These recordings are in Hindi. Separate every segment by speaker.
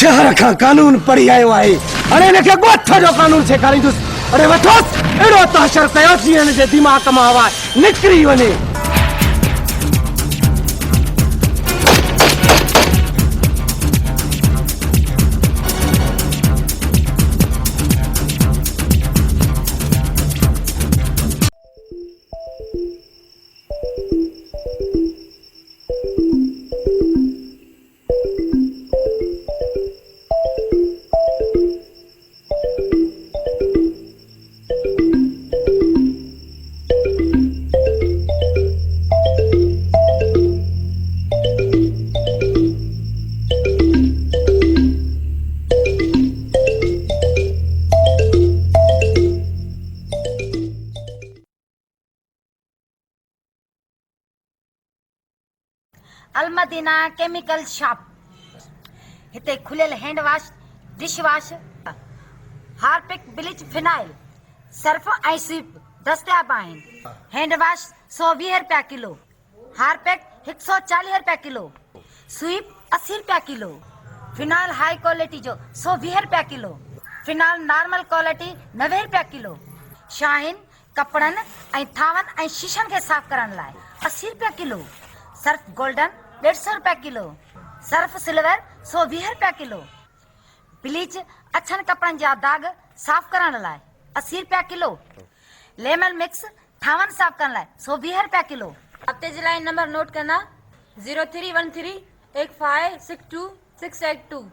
Speaker 1: शहर का कानून पढ़ी आयो आहे। अरे इनखे ॻोठ जो कानून सेखारींदुसि। अरे वठोसि अहिड़ो तहशर कयोसि जीअं हिन जे दिमाग़ मां हवा निकिरी वञे।
Speaker 2: अलमदीना केमिकल शॉप हिते खुलियल hand wash, dish wash, Harpic, bleach, phenyl, Surf ऐं स्वीप दस्तियाब आहिनि। हैंड वॉश 120 रुपया किलो, हार्पिक 140 रुपया किलो, स्वीप 80 रुपया किलो, फिनाइल हाई क्वालिटी जो 120 रुपया किलो, फिनाइल नॉर्मल क्वालिटी 90 रुपया किलो, शाहीन कपड़नि ऐं थावनि ऐं शीशनि खे साफ़ करण लाइ 80 रुपया किलो, सर्फ गोल्डन 150 रुपया किलो, सर्फ सिल्वर 120 रुपया किलो, ब्लीच अछनि कपड़नि जा दाग साफ़ करण लाइ 80 रुपया किलो, लेमन मिक्स थावनि साफ़ करण लाइ 120 रुपया किलो।
Speaker 3: हफ्ते जे लाइ नंबर नोट करना 03138562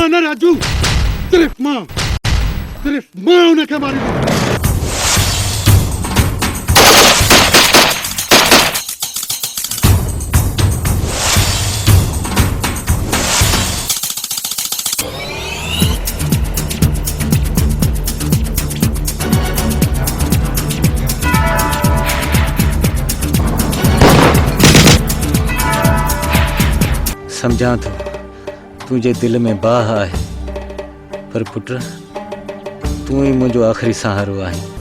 Speaker 4: ना राजू, सिर्फ माँ उन्हें क्या मारेगी।
Speaker 5: समझा तो तुझे दिल में बाह आहे, पर पुट तू ही मुझो आखिरी सहारो आहे।